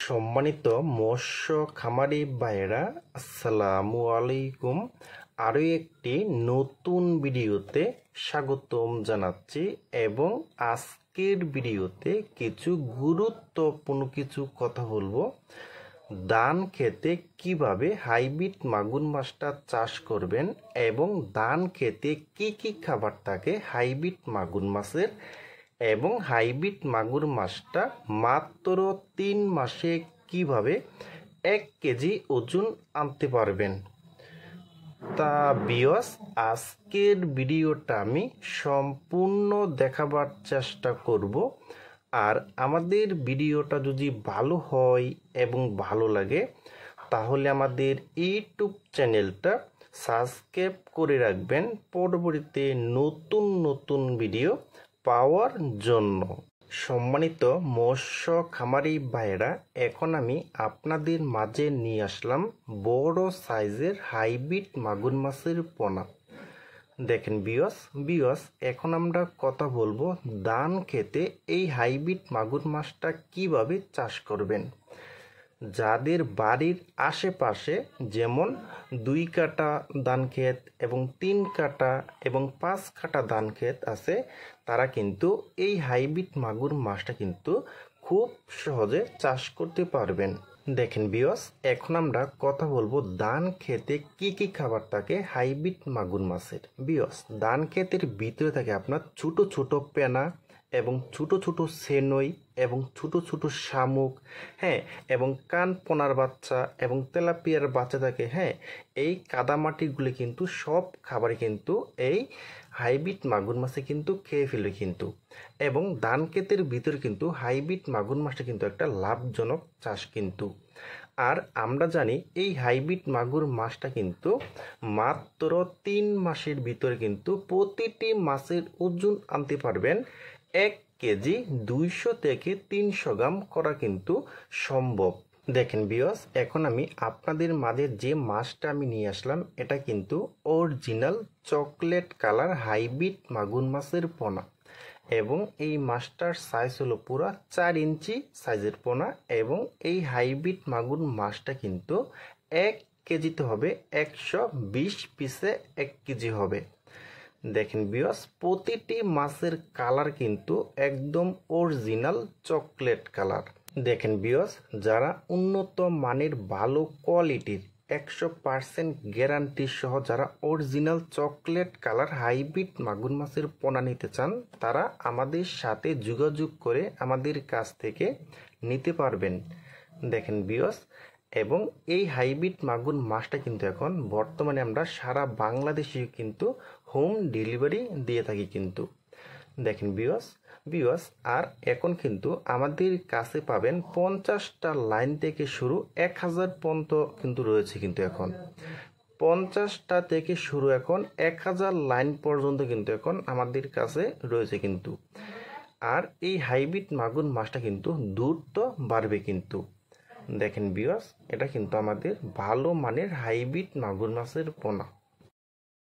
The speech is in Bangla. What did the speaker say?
সম্মানিত মৎস্য খামারি ভাইয়েরা, আসসালামু আলাইকুম। আরও একটি নতুন ভিডিওতে স্বাগতম জানাচ্ছি এবং আজকের ভিডিওতে কিছু গুরুত্বপূর্ণ কিছু কথা বলবো। ধান খেতে কিভাবে হাইব্রিড মাগুর মাছটা চাষ করবেন এবং ধান খেতে কি কি খাবার থাকে হাইব্রিড মাগুর মাছের, এবং হাইব্রিড মাগুর মাছটা মাত্র 3 মাসে কিভাবে 1 কেজি ওজন আনতে পারবেন। তা ভিউয়ার্স, আজকের ভিডিওটা আমি সম্পূর্ণ দেখাবার চেষ্টা করব। আর আমাদের ভিডিওটা যদি ভালো হয় এবং ভালো লাগে তাহলে আমাদের ইউটিউব চ্যানেলটা সাবস্ক্রাইব করে রাখবেন পরবর্তীতে নতুন নতুন ভিডিও পাওয়ার জন্য। সম্মানিত মৎস্য খামারি ভাইয়েরা, এখন আমি আপনাদের মাঝে নিয়ে আসলাম বড় সাইজের হাইব্রিড মাগুর মাছের পোনা। দেখেন ভিউয়ার্স, এখন আমরা কথা বলবো ধান খেতে এই হাইব্রিড মাগুর মাছটা কিভাবে চাষ করবেন। যাদের বাড়ির আশেপাশে যেমন 2 কাঠা ধান ক্ষেত এবং 3 কাঠা এবং 5 কাঠা ধান ক্ষেত আছে, তারা কিন্তু এই হাইব্রিড মাগুর মাছটা কিন্তু খুব সহজে চাষ করতে পারবেন। দেখেন ভিউয়ার্স, এখন আমরা কথা বলবো ধান খেতে কি কি খাবার থাকে হাইব্রিড মাগুর মাছের। ভিউয়ার্স, ধান ক্ষেতের ভিতরে থাকে আপনার ছোট ছোট পেনা এবং ছোট ছোট সেনই এবং ছোট ছোট শামুক, এবং কানপোনার বাচ্চা এবং তেলাপিয়ার বাচ্চা থাকে। এই কাদামাটিগুলি কিন্তু সব খাবারই কিন্তু এই হাইব্রিড মাগুর মাছে কিন্তু খেয়ে ফেলে কিন্তু। এবং ধান ক্ষেতের ভিতরে কিন্তু হাইব্রিড মাগুর মাছটা কিন্তু একটা লাভজনক চাষ কিন্তু। আর আমরা জানি এই হাইব্রিড মাগুর মাছটা কিন্তু মাত্র 3 মাসের ভিতরে কিন্তু প্রতিটি মাছের ওজন আনতে পারবেন 1 কেজি 200 থেকে 300 গ্রাম করা কিন্তু সম্ভব। দেখেন ভিউয়ার্স, এখন আমি আপনাদের মাঝে যে মাছটা আমি নিয়ে আসলাম এটা কিন্তু অরিজিনাল চকলেট কালার হাইব্রিড মাগুর মাছের পোনা, এবং এই মাছটার সাইজ হলো পুরো 4 ইঞ্চি সাইজের পোনা। এবং এই হাইব্রিড মাগুর মাছটা কিন্তু 1 কেজিতে হবে 120 পিসে 1 কেজি হবে। দেখেন ভিউয়ার্স, প্রতিটি মাছের কালার কিন্তু একদম অরিজিনাল চকলেট কালার। দেখেন ভিউয়ার্স, যারা উন্নত মানের ভালো কোয়ালিটির 100% গ্যারান্টি সহ যারা অরিজিনাল চকলেট কালার হাইব্রিড মাগুর মাছের পোনা নিতে চান, তারা আমাদের সাথে যোগাযোগ করে আমাদের কাছ থেকে নিতে পারবেন। দেখেন ভিউয়ার্স, এবং এই হাইব্রিড মাগুর মাছটা কিন্তু এখন বর্তমানে আমরা সারা বাংলাদেশে কিন্তু হোম ডেলিভারি দিয়ে থাকি কিন্তু। দেখেন ভিউয়ার্স, আর এখন কিন্তু আমাদের কাছে পাবেন 50টা লাইন থেকে শুরু 1000 পর্যন্ত কিন্তু রয়েছে কিন্তু। এখন 50টা থেকে শুরু এখন 1000 লাইন পর্যন্ত কিন্তু এখন আমাদের কাছে রয়েছে কিন্তু। আর এই হাইব্রিড মাগুর মাছটা কিন্তু দ্রুত বাড়বে কিন্তু। দেখেন ভিউয়ার্স, এটা কিন্তু আমাদের ভালো মানের হাইব্রিড মাগুর মাছের পোনা।